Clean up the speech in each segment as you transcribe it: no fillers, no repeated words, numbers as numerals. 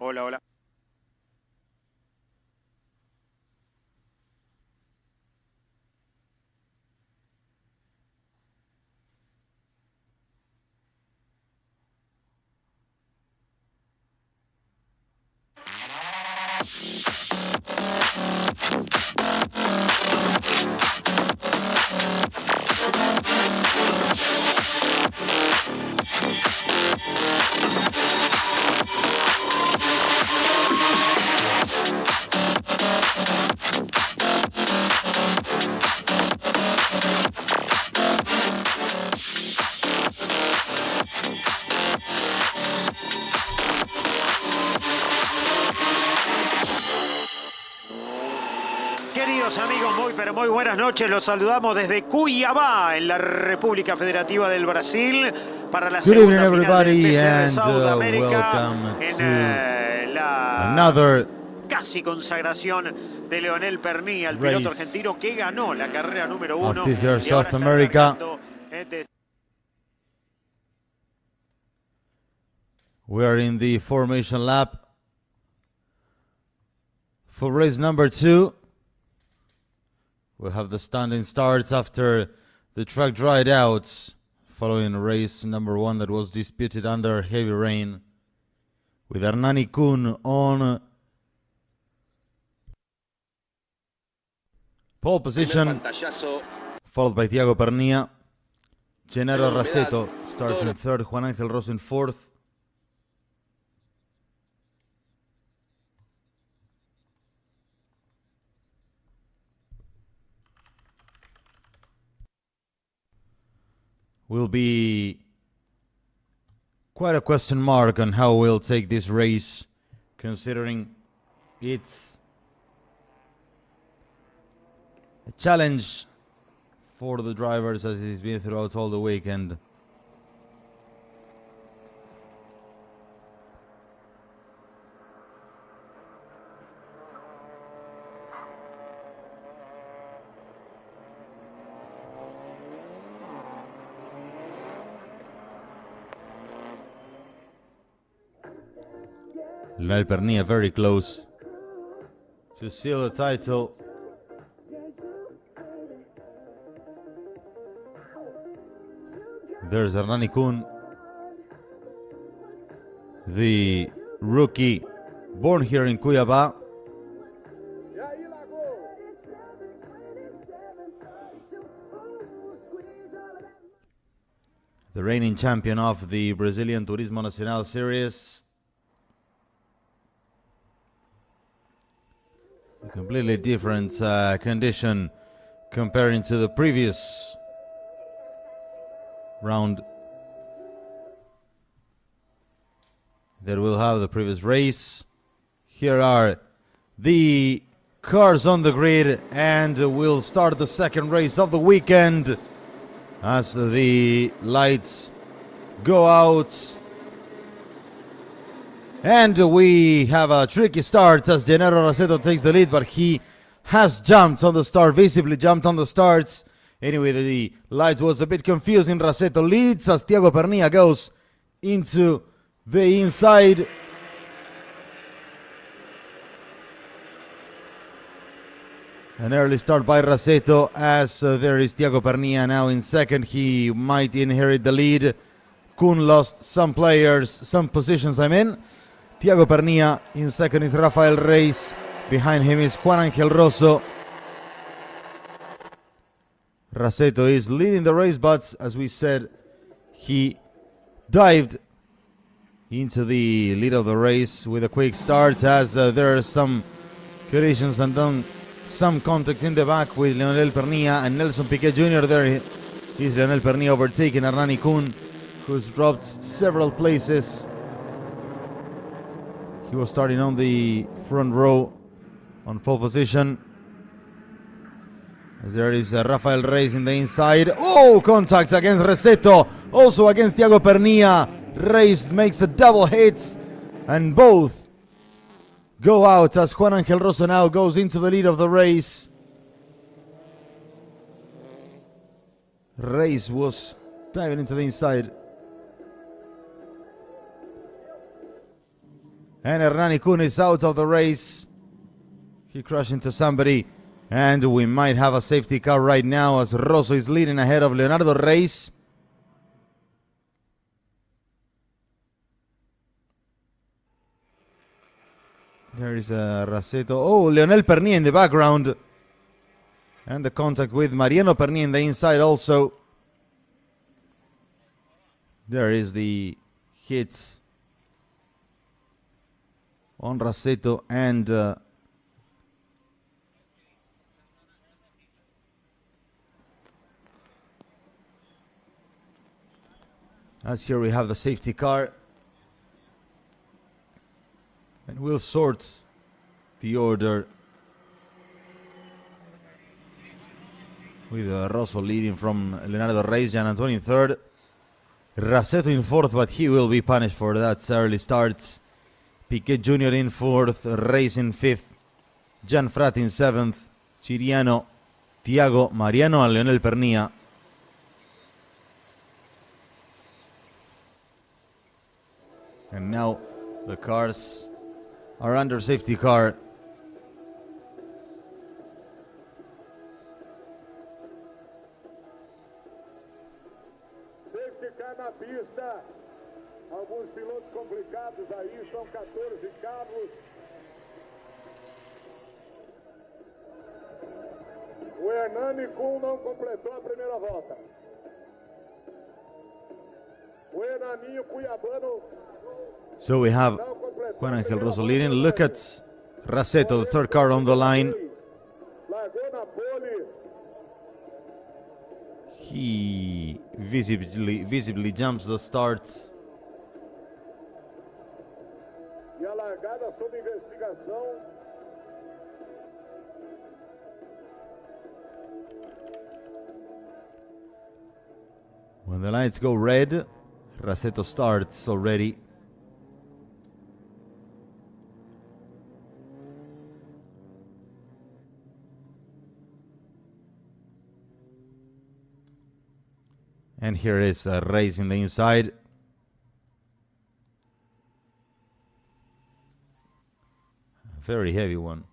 Hola, hola. Queridos amigos, muy buenas noches. Los saludamos desde CUIABA, en la República Federativa del Brasil, para la segunda final del TCR Sudamérica, en la casi consagración de Leonel Pernía, el piloto argentino que ganó la carrera número 1 TCR South America. We are in the formation lap for race number 2. We'll have the standing starts after the track dried out following race number 1 that was disputed under heavy rain, with Hernani Kun on pole position, followed by Thiago Pernía. Gennaro Rasetto starts in 3rd, Juan Ángel Rosso in 4th. Will be quite a question mark on how we'll take this race, considering it's a challenge for the drivers as it's been throughout all the weekend. Leonel Pernía very close to seal the title. There's Hernani Kun, the rookie born here in CUIABA. The reigning champion of the Brazilian Turismo Nacional Series. A completely different condition comparing to the previous round that we'll have, the previous race. Here are the cars on the grid, and we'll start the second race of the weekend as the lights go out. And we have a tricky start as Gennaro Rasetto takes the lead, but he has jumped on the start, visibly jumped on the starts. Anyway, the lights was a bit confusing. Rasetto leads as Thiago Pernía goes into the inside. An early start by Rasetto as there is Thiago Pernía now in second. He might inherit the lead. Kun lost some players, some positions, Thiago Pernía in second is Rafael Reis. Behind him is Juan Ángel Rosso. Rasetto is leading the race, but as we said, he dived into the lead of the race with a quick start as there are some collisions and then some contact in the back with Leonel Pernía and Nelson Piquet Jr. There is Leonel Pernía overtaking Hernani Kun, who's dropped several places. He was starting on the front row on pole position. As there is Rafael Reis in the inside. Oh, contact against Rasetto. Also against Thiago Pernía. Reis makes a double hit. And both go out as Juan Ángel Rosso now goes into the lead of the race. Reis was diving into the inside. And Hernani Kun is out of the race. He crashed into somebody. And we might have a safety car right now as Rosso is leading ahead of Leonardo Reis. There is Raceto. Oh, Leonel Pernier in the background. And the contact with Mariano Pernier in the inside also. There is the hits on Raceto and as here we have the safety car. And we'll sort the order with Rosso leading from Leonardo Reis, Gian Antonio in third. Raceto in fourth, but he will be punished for that early starts. Piquet Jr. in fourth, Reis in fifth, Gianfratti in seventh, Chiriano, Thiago, Mariano and Leonel Pernia. And now the cars are under safety car. Safety car na pista. Alguns pilotos complicados aí, são 14 carros. O Hernani Kun não completou a primeira volta. O Hernaninho Cuiabano. So we have Juan Angel Rosso leading. Look at Raceto, the third car on the line. He visibly jumps the starts. E a largada sob investigação. When the lights go red, Raceto starts already. And here is Reis in the inside. A very heavy one.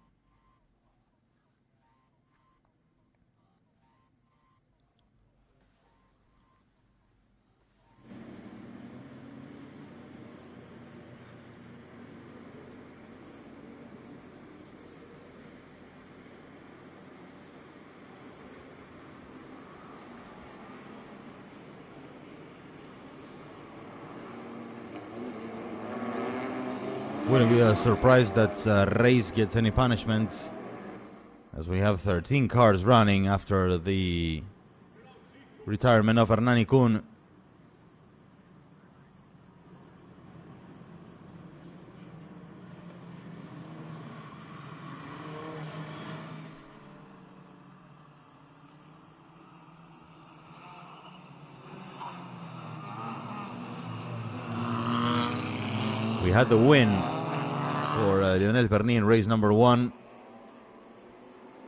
Wouldn't be a surprise that Reis gets any punishments, as we have 13 cars running after the retirement of Hernani Kun. We had the win for Lionel Perni in race number 1,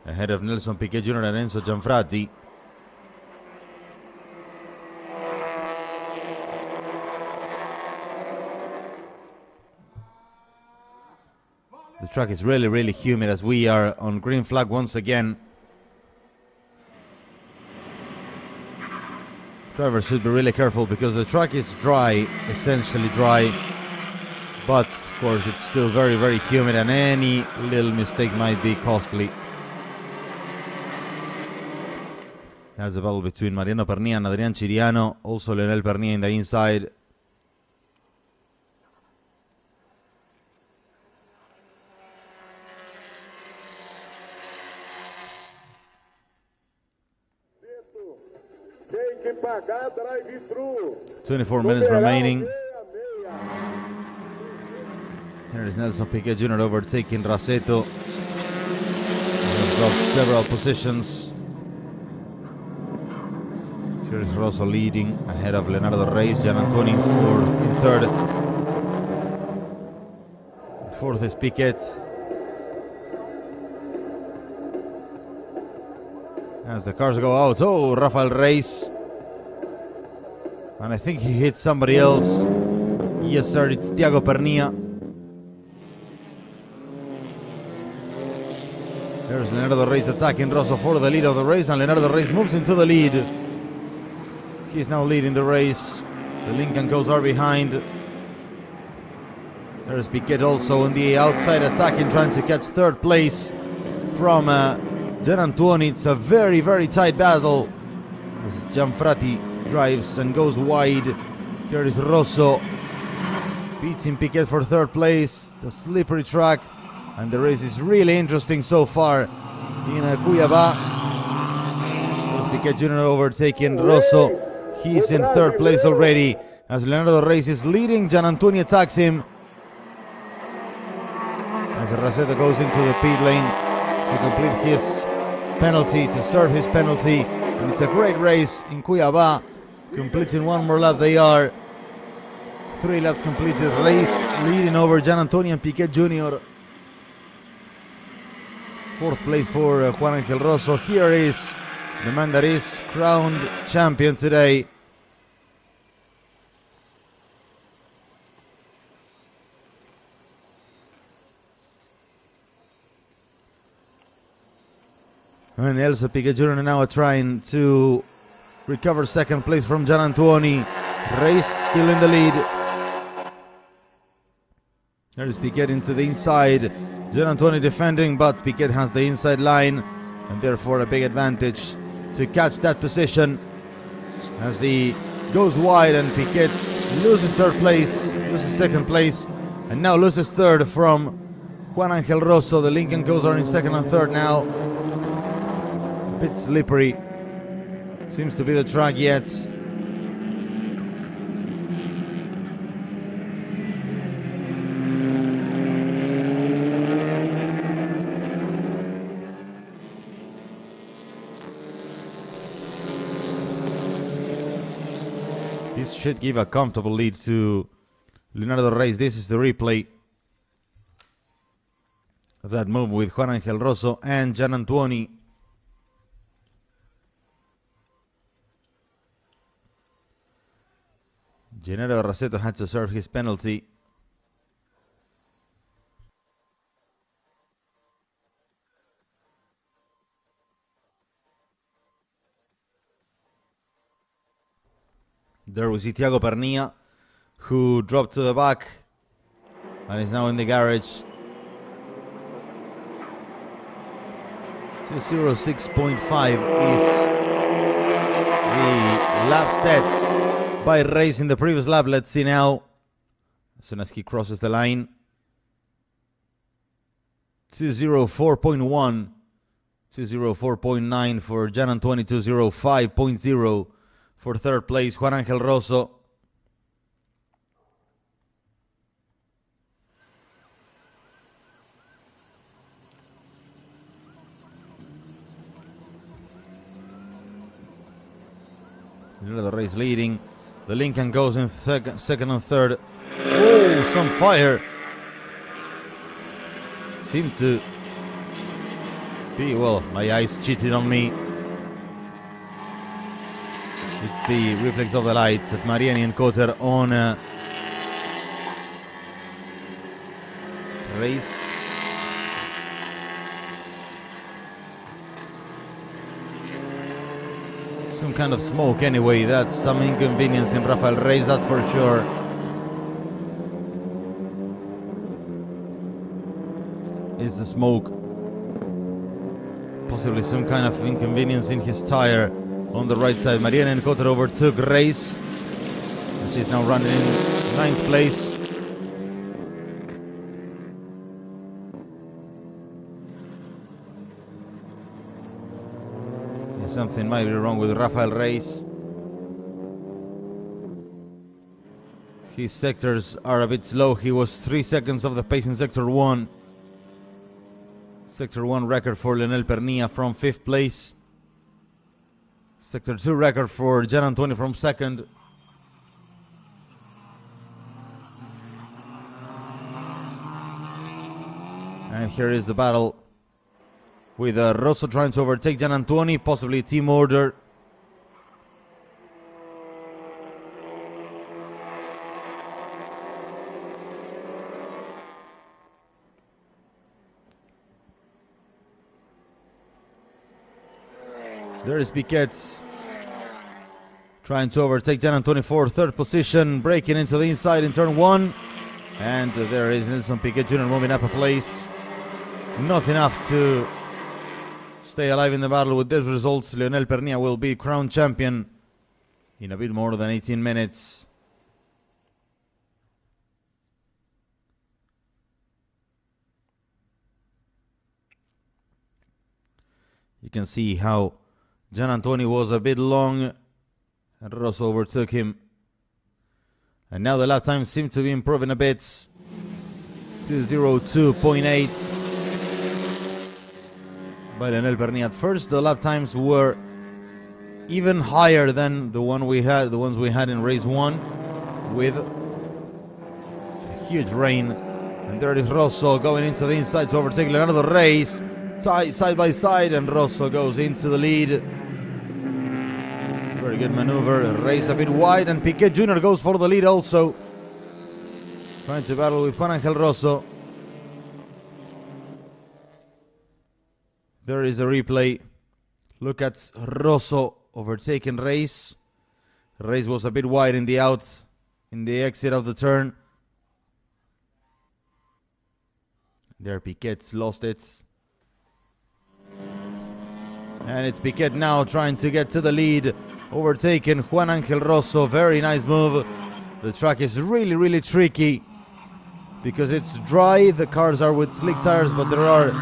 ahead of Nelson Piquet Jr. and Enzo Gianfratti. The track is really, really humid as we are on green flag once again. Drivers should be really careful because the track is dry, essentially dry. But, of course, it's still very, very humid and any little mistake might be costly. That's a battle between Mariano Pernia and Adrian Chiriano. Also Leonel Pernia in the inside. Tem que pagar drive-thru. 24 minutes remaining. Here is Nelson Piquet Jr. overtaking Raceto. He has dropped several positions. Here is Rosso leading ahead of Leonardo Reis, Gian Antonio in third. Fourth is Piquet. As the cars go out, oh, Rafael Reis. And I think he hit somebody else. Yes, sir, it's Thiago Pernia. There's Leonardo Reis attacking Rosso for the lead of the race, and Leonardo Reis moves into the lead. He's now leading the race. The Lincoln Co's are behind. There's Piquet also on the outside attacking, trying to catch third place from Gianantuoni. It's a very, very tight battle as Gianfrati drives and goes wide. Here is Rosso beating Piquet for third place. It's a slippery track, and the race is really interesting so far in CUIABA. There's Piquet Jr. overtaking Rosso. He's in third place already as Leonardo Reis is leading. Gianantuoni attacks him as Rasetto goes into the pit lane to complete his penalty, to serve his penalty. And it's a great race in CUIABA. Completing one more lap they are. 3 laps completed. Reis leading over Gianantuoni and Piquet Jr. Fourth place for Juan Angel Rosso. Here is the man that is crowned champion today. And Elsa Piquet Jr. now trying to recover second place from Gianantuoni. Reis still in the lead. There's Piquet into the inside. Gianantuoni defending, but Piquet has the inside line, and therefore a big advantage to catch that position as the goes wide, and Piquet loses third place, loses second place, and now loses third from Juan Angel Rosso. The Lincoln Co's are in second and third now. A bit slippery. Seems to be the track yet. This should give a comfortable lead to Leonardo Reis. This is the replay of that move with Juan Angel Rosso and Gianantuoni. Gennaro Rasetto had to serve his penalty. There we see Thiago Pernia, who dropped to the back and is now in the garage. 2:06.5 is the lap sets by Reis in the previous lap. Let's see now, as soon as he crosses the line. 2:04.1, 2:04.9 for Gianantuoni, 2:05.0 for third place, Juan Angel Rosso. The race leading. The Lincoln goes in second and third. Oh, some fire. Seemed to be, well, my eyes cheated on me. It's the reflex of the lights of Mariani and Cotter on Reis. Some kind of smoke anyway. That's some inconvenience in Rafael Reis, that's for sure. Is the smoke. Possibly some kind of inconvenience in his tire on the right side. Mariana and Cotter overtook Reis, and she's now running in 9th place. Yeah, something might be wrong with Rafael Reis. His sectors are a bit slow. He was 3 seconds off the pace in Sector 1. Sector 1 record for Leonel Pernia from 5th place. Sector 2 record for Gianantuoni from 2nd. And here is the battle with Rosso trying to overtake Gianantuoni, possibly team order. There is Piquet trying to overtake Gianantoni for third position, breaking into the inside in turn 1. And there is Nelson Piquet Jr. moving up a place. Not enough to stay alive in the battle. With these results, Leonel Pernia will be crowned champion in a bit more than 18 minutes. You can see how Gianantoni was a bit long and Rosso overtook him. And now the lap times seem to be improving a bit. 2:02.8 by Leonel Pernia. At first, the lap times were even higher than the ones we had in race 1, with a huge rain. And there is Rosso going into the inside to overtake Leonardo Reis. Side by side, and Rosso goes into the lead. Very good maneuver. Reis a bit wide, and Piquet Jr. goes for the lead also, trying to battle with Juan Angel Rosso. There is a replay. Look at Rosso overtaking Reis. Reis was a bit wide in the exit of the turn. There Piquet lost it. And it's Piquet now trying to get to the lead, overtaking Juan Angel Rosso. Very nice move. The track is really, really tricky because it's dry. The cars are with slick tires, but there are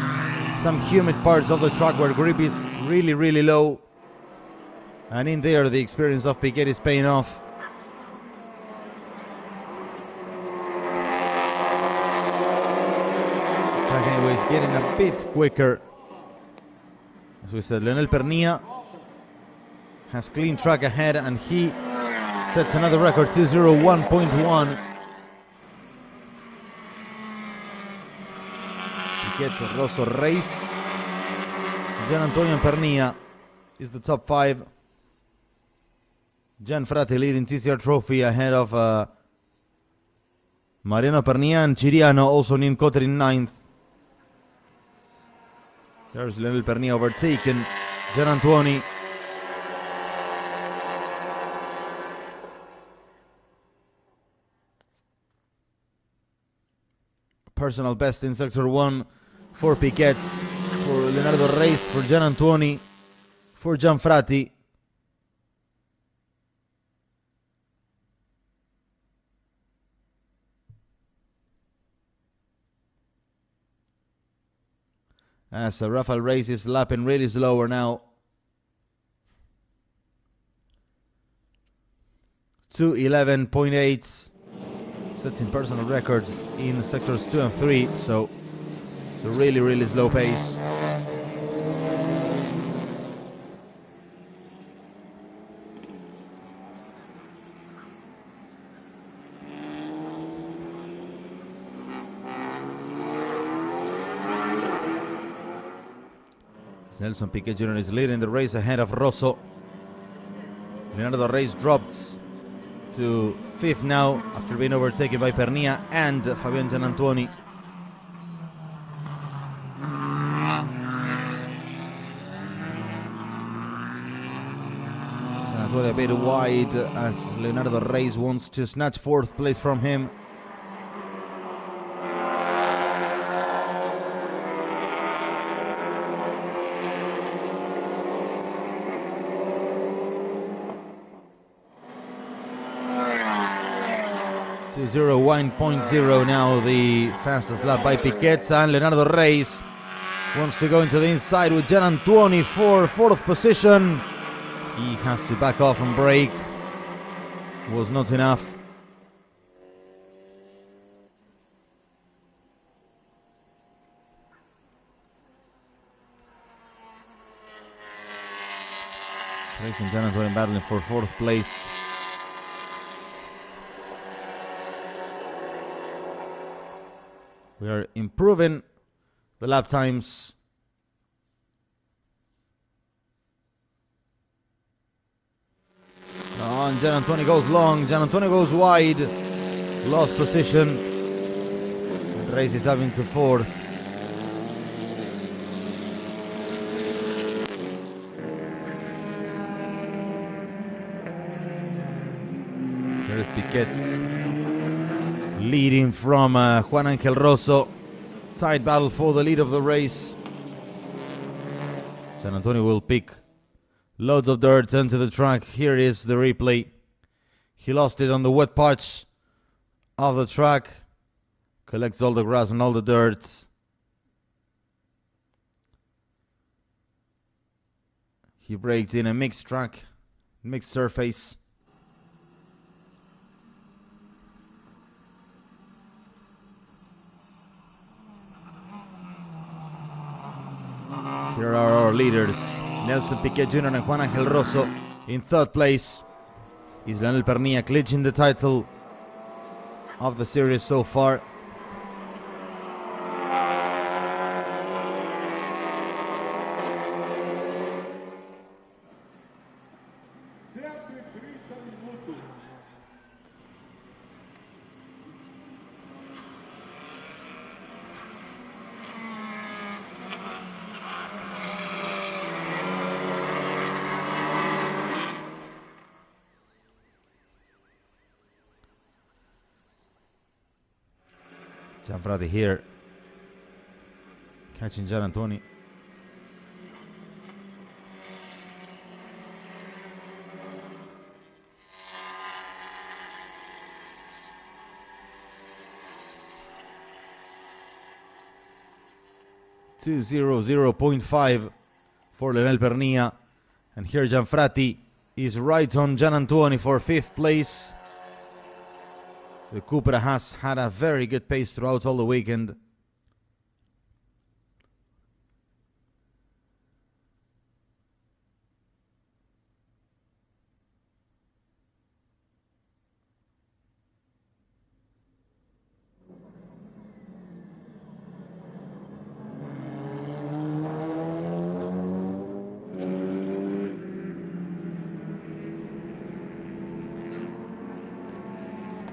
some humid parts of the track where grip is really, really low. And in there, the experience of Piquet is paying off. The track anyways getting a bit quicker. As we said, Leonel Pernia has clean track ahead, and he sets another record, 2:01.1. He gets a Rosso Reis. Gianantonio Pernia is the top 5. Gianfrati leading TCR trophy ahead of Mariano Pernia and Ciriano, also named Cotter in 9th. There's Leonel Pernia overtaken Gianantoni. Personal best in Sector 1 for Piquet, for Leonardo Reis, for Gianantoni, for Gianfrati. As Rafael Reis is lapping really slower now. 2:11.8, setting personal records in sectors 2 and 3, so it's a really, really slow pace. Nelson Piquet Jr. is leading the race ahead of Rosso. Leonardo Reis dropped to 5th now after being overtaken by Pernia and Fabian Gianantoni. Gianantoni a bit wide as Leonardo Reis wants to snatch 4th place from him. To 1.0 now, the fastest lap by Piquet, and Leonardo Reis wants to go into the inside with Gianantoni for 4th position. He has to back off and brake. Was not enough. Reis and Gianantoni battling for 4th place. We are improving the lap times. And Gianantoni goes long, Gianantoni goes wide, lost position. And Reis is up into 4th. Andres Piquet's leading from Juan Angel Rosso. Tight battle for the lead of the race. San Antonio will pick loads of dirt onto the track. Here is the replay. He lost it on the wet patch of the track. Collects all the grass and all the dirt. He braked in a mixed track, mixed surface. Here are our leaders. Nelson Piquet Jr. and Juan Angel Rosso in third place. Is Leonel Pernilla clinching the title of the series so far. Gianfrati here, catching Gian Antoni. .200.5 for Leonel Pernilla, and here Gianfrati is right on Gian Antoni for 5th place. The Cupra has had a very good pace throughout all the weekend.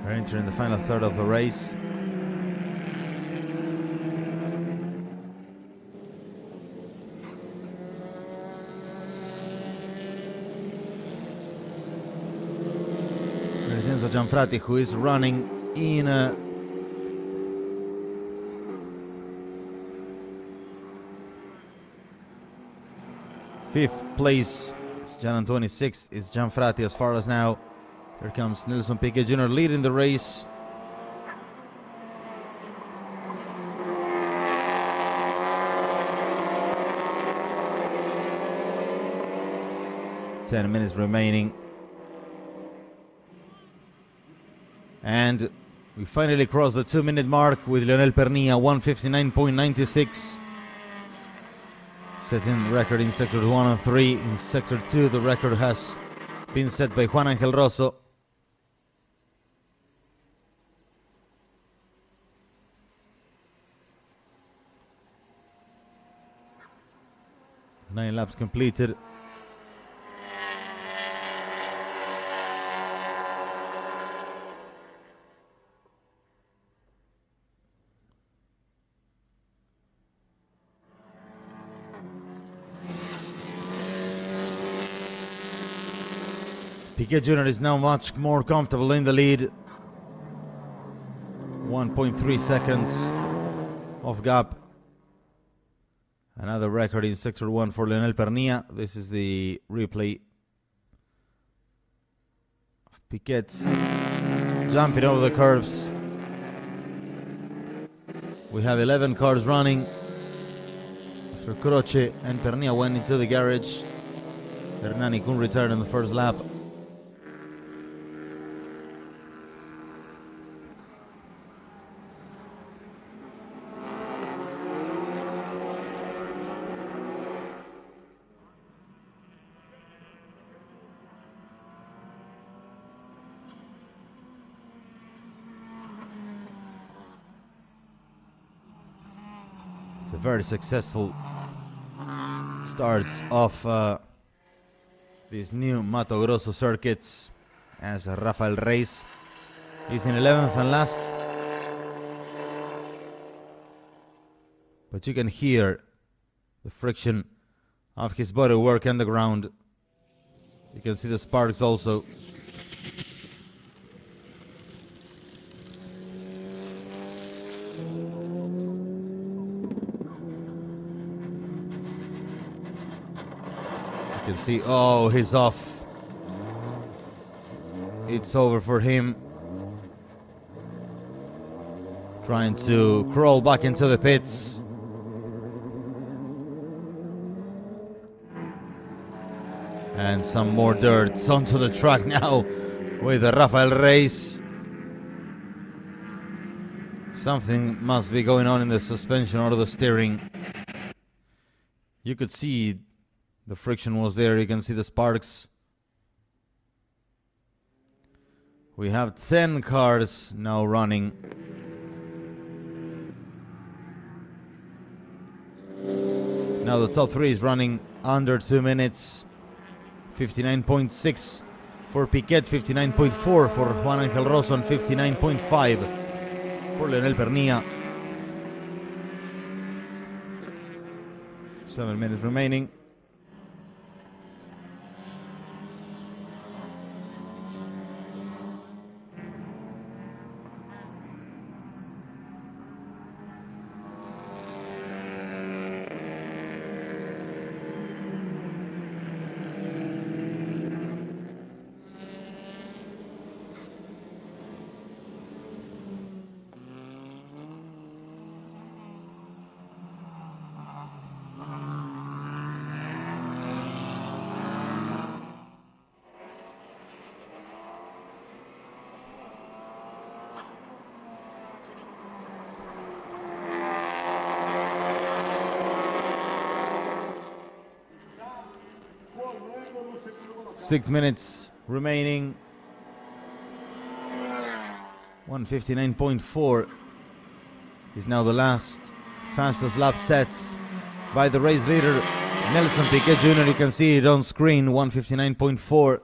We're entering the final third of the race. There's Enzo Gianfrati, who is running in 5th place. It's Gian Antoni. 6th is Gianfrati as far as now. Here comes Nelson Piquet Jr. leading the race. Ten minutes remaining. And we finally crossed the 2-minute mark with Leonel Pernilla, 1:59.96. Setting the record in Sector 1 and 3. In Sector 2, the record has been set by Juan Angel Rosso. Nine laps completed. Piquet Jr. is now much more comfortable in the lead. 1.3 seconds of gap. Another record in Sector 1 for Leonel Pernilla. This is the replay of Piquet's jumping over the curbs. We have 11 cars running. After Croce and Pernilla went into the garage, Hernani couldn't return in the first lap. It's a very successful start of these new Mato Grosso circuits, as Rafael Reis is in 11th and last. But you can hear the friction of his body work on the ground. You can see the sparks also. see, oh, he's off. It's over for him. Trying to crawl back into the pits. And some more dirt onto the track now with Rafael Reis. Something must be going on in the suspension or the steering. You could see the friction was there. You can see the sparks. We have 10 cars now running. Now the top 3 is running under 2 minutes. 59.6 for Piquet, 59.4 for Juan Angel Rosso, and 59.5 for Leonel Pernilla. 7 minutes remaining. Six minutes remaining. 1:59.4 is now the last fastest lap sets by the race leader Nelson Piquet Jr. You can see it on screen. 1:59.4.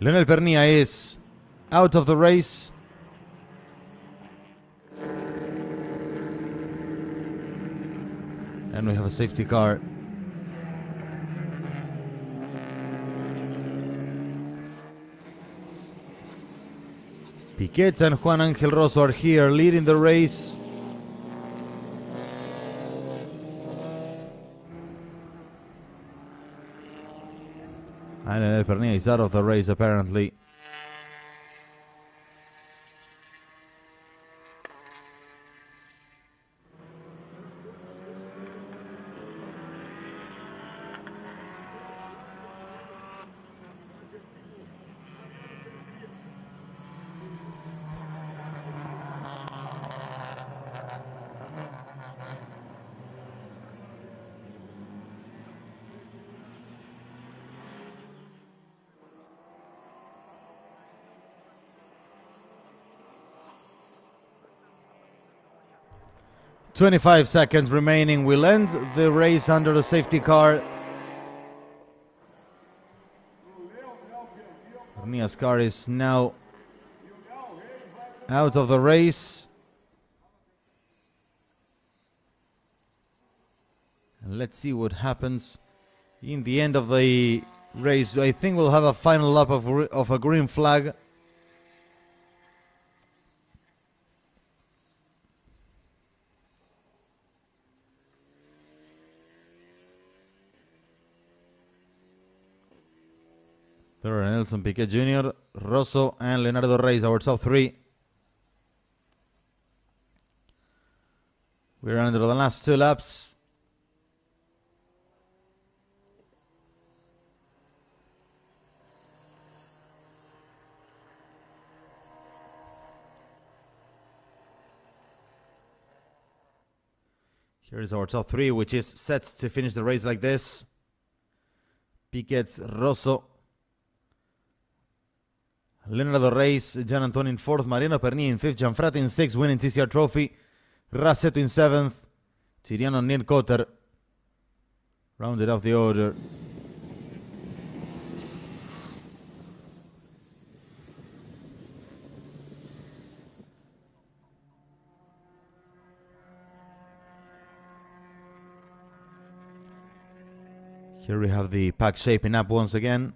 Leonel Pernilla is out of the race. And we have a safety car. Piquet and Juan Ángel Rosso are here leading the race. And Leonel Pernilla is out of the race apparently. "25 seconds remaining. We'll end the race under the safety car." Pernilla's car is now out of the race. And let's see what happens in the end of the race. I think we'll have a final lap of a green flag. There are Nelson Piquet Jr., Rosso, and Leonardo Reyes, our top three. We're under the last 2 laps. Here is our top three, which is set to finish the race like this. Piquet, Rosso, Leonardo Reyes, Gian Antonio in 4th, Mariano Pernilla in 5th, Gianfratti in 6th, winning TCR trophy, Rasetto in 7th, Ciriano Nien Cotter rounded off the order. Here we have the pack shaping up once again.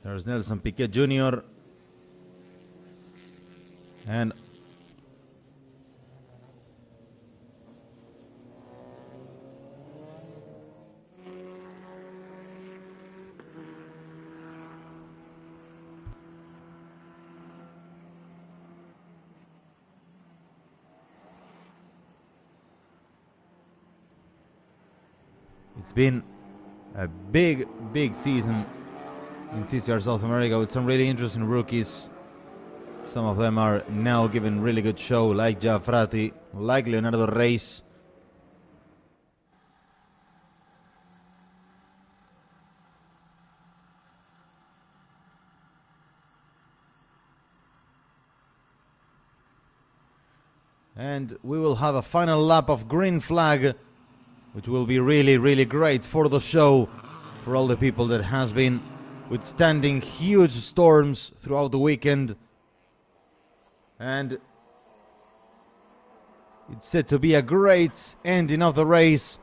There's Nelson Piquet Jr. And it's been a big season in TCR South America with some really interesting rookies. Some of them are now giving really good show, like Gianfratti, like Leonardo Reyes. And we will have a final lap of green flag, which will be really great for the show, for all the people that has been withstanding huge storms throughout the weekend. And it's set to be a great ending of the race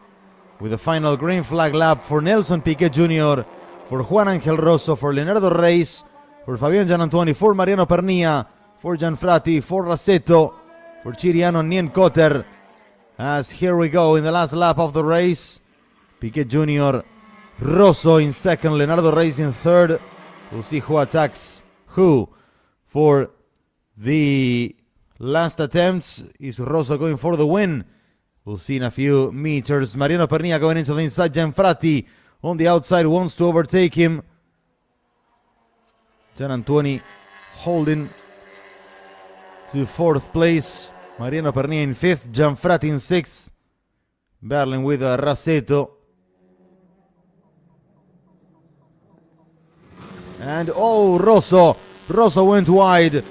with a final green flag lap for Nelson Piquet Jr., for Juan Ángel Rosso, for Leonardo Reyes, for Fabian Gianantuoni, for Mariano Pernilla, for Gianfratti, for Rasetto, for Ciriano Nien Cotter. As here we go in the last lap of the race. Piquet Jr., Rosso in 2nd, Leonardo Reyes in 3rd. We'll see who attacks who for the last attempts. Is Rosso going for the win? We'll see in a few meters. Mariano Pernilla going into the inside. Gianfratti on the outside wants to overtake him. Gianantuoni holding to 4th place. Mariano Pernilla in 5th. Gianfratti in 6th. Battling with Raseto. And Rosso. Rosso went wide.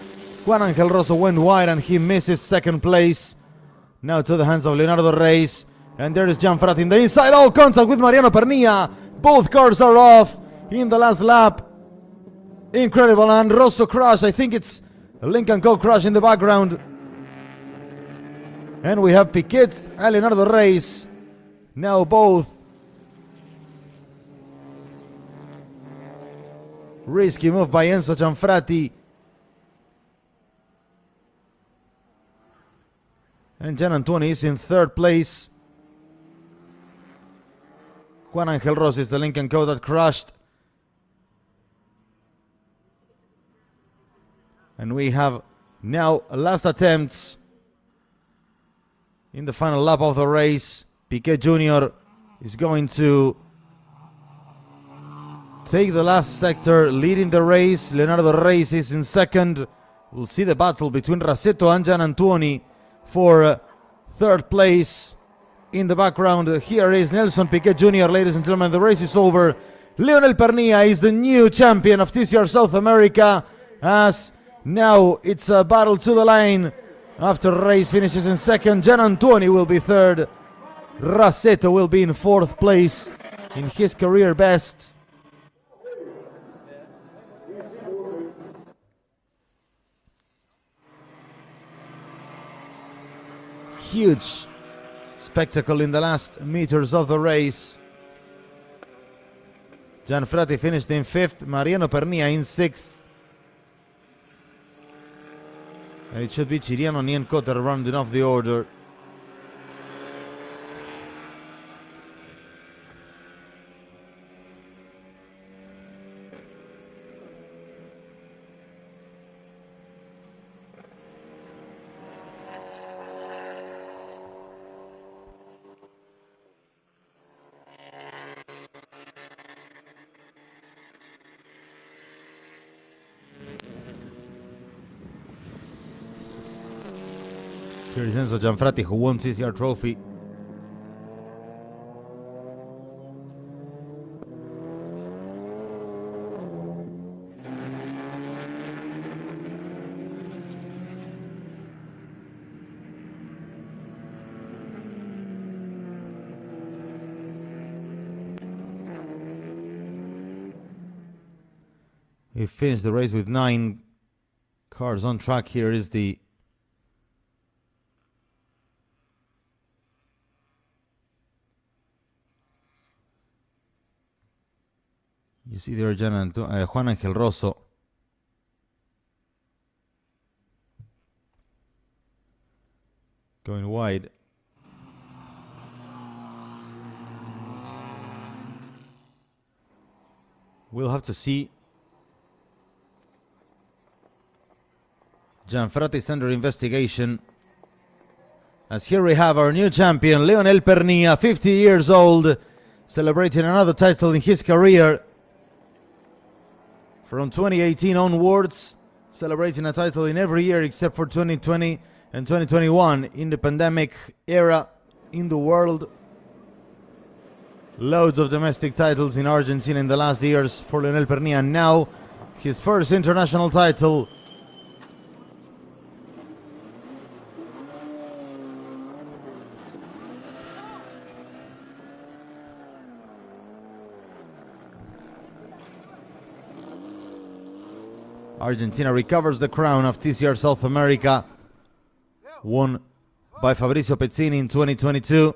Juan Angel Rosso went wide and he misses 2nd place. Now to the hands of Leonardo Reis. And there is Gianfratti in the inside. Contact with Mariano Pernilla. Both cars are off in the last lap. Incredible. And Rosso crash. I think it's a Lincoln Co crash in the background. And we have Piquet and Leonardo Reis. Now both. Risky move by Enzo Gianfratti. And Gian Antuoni is in 3rd place. Juan Angel Rossi is the Lincoln Co that crashed. And we have now last attempts in the final lap of the race. Piquet Jr. is going to take the last sector, leading the race. Leonardo Reis is in 2nd. We'll see the battle between Raseto and Gian Antuoni for 3rd place. In the background, here is Nelson Piquet Jr. Ladies and gentlemen, the race is over. Leonel Pernilla is the new champion of TCR South America, as now it's a battle to the line. After Reis finishes in 2nd, Gian Antuoni will be 3rd. Raseto will be in 4th place in his career best. Huge spectacle in the last meters of the race. Gianfratti finished in 5th, Mariano Pernilla in 6th. And it should be Ciriano Niencoter rounding off the order. Here is Enzo Gianfratti, who won TCR trophy. He finished the race with 9 cars on track. Here is the you see there Juan Angel Rosso. Going wide. We'll have to see. Gianfratti is under investigation. As here we have our new champion, Leonel Pernilla, 50 years old, celebrating another title in his career. From 2018 onwards, celebrating a title in every year except for 2020 and 2021 in the pandemic era in the world. Loads of domestic titles in Argentina in the last years for Leonel Pernilla, and now his first international title. Argentina recovers the crown of TCR South America, won by Fabrizio Pezzini in 2022,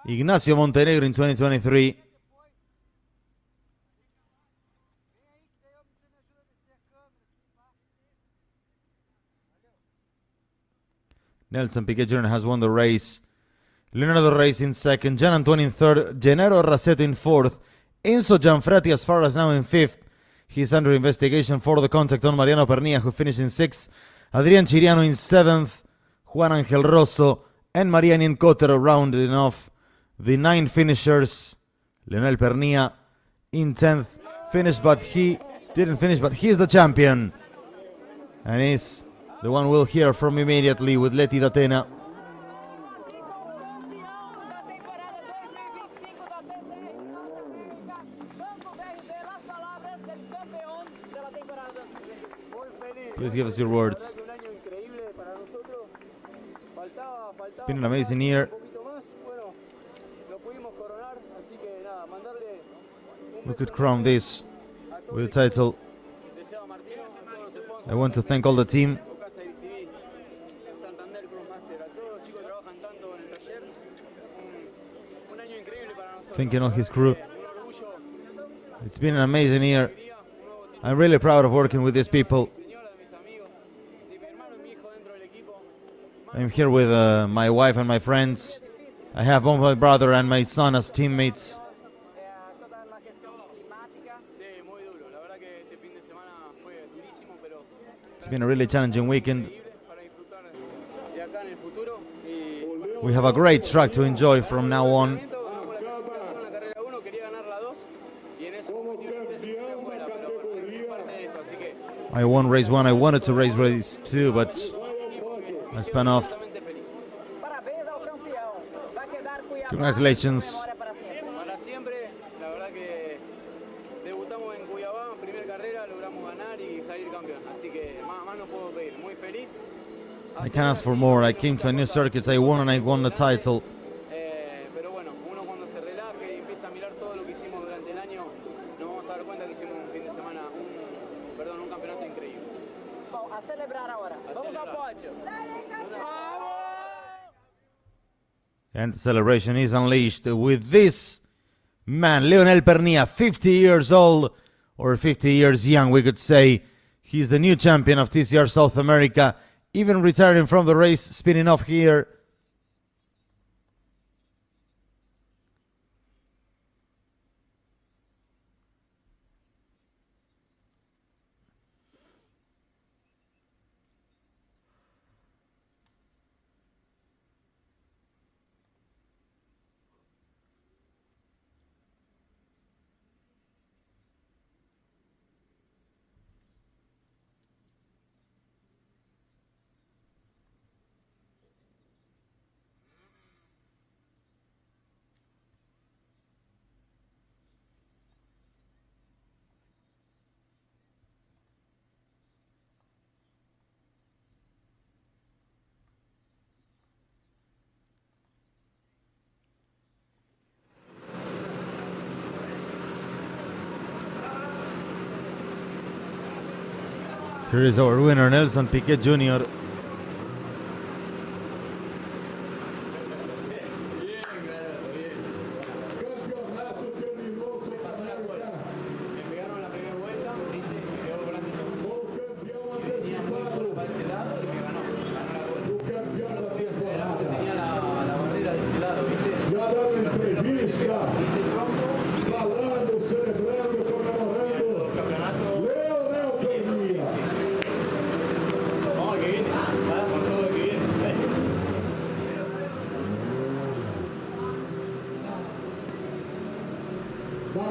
Ignacio Montenegro in 2023, Nelson Piquet Jr. has won the race, Leonardo Reis in 2nd, Gian Antuoni in 3rd, Gennaro Raseto in 4th, Enzo Gianfratti as far as now in 5th. He's under investigation for the contact on Mariano Pernilla, who finished in 6th. Adrian Ciriano in 7th. Juan Angel Rosso and Maria Niencoter rounding off the 9 finishers. Leonel Pernilla in 10th. Finished, but he didn't finish, but he is the champion. and is the one we'll hear from immediately with Leti Datena. Please give us your words. It's been an amazing year. We could crown this with the title. I want to thank all the team. Thanking all his crew. It's been an amazing year. I'm really proud of working with these people. I'm here with my wife and my friends. I have both my brother and my son as teammates. It's been a really challenging weekend. We have a great track to enjoy from now on. I won race 1, I wanted to race race 2, but I spun off. Congratulations. I can't ask for more. I came to a new circuit, I won and I won the title. And the celebration is unleashed with this man, Leonel Pernia, 50 years old, or 50 years young, we could say. He's the new champion of TCR South America, even retiring from the race, spinning off here. Here is our winner, Nelson Piquet Jr.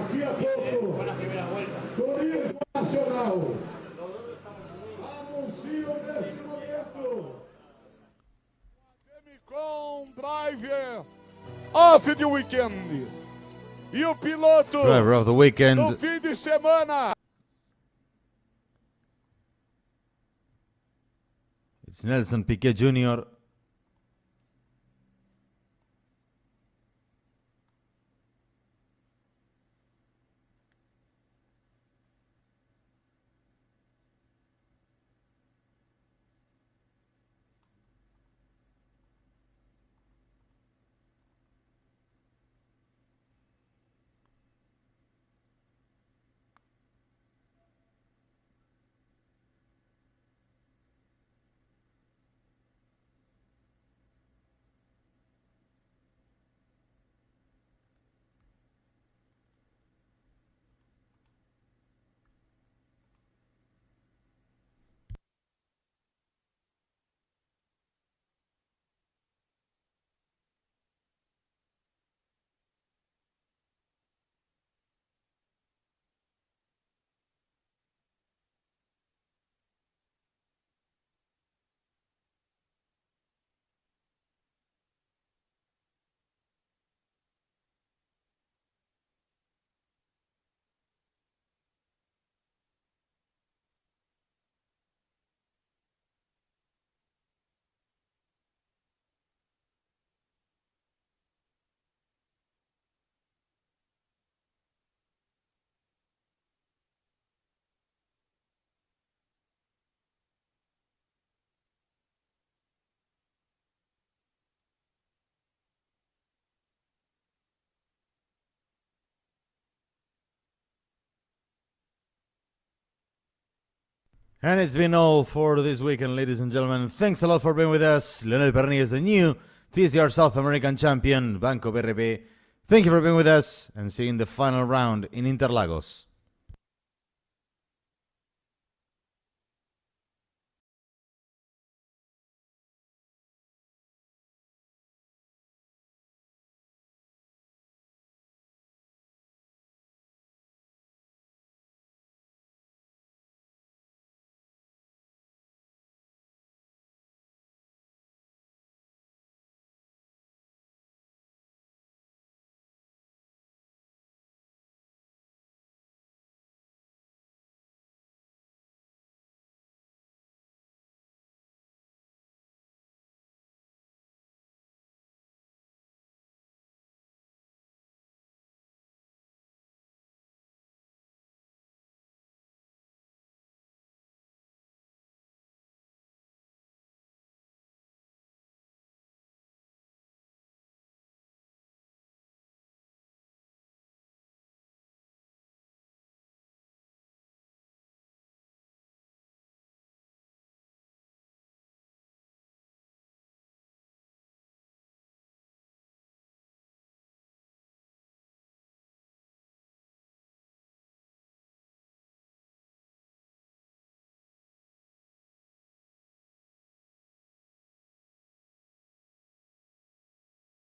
Daqui a pouco, Turismo Nacional anuncia neste momento Demicon Driver of the Weekend. E o piloto Driver of the weekend. do fim de semana. It's Nelson Piquet Jr. And it's been all for this weekend, ladies and gentlemen. Thanks a lot for being with us. Leonel Perni is the new TCR South American champion, Banco BRB. Thank you for being with us, and see you in the final round in Interlagos.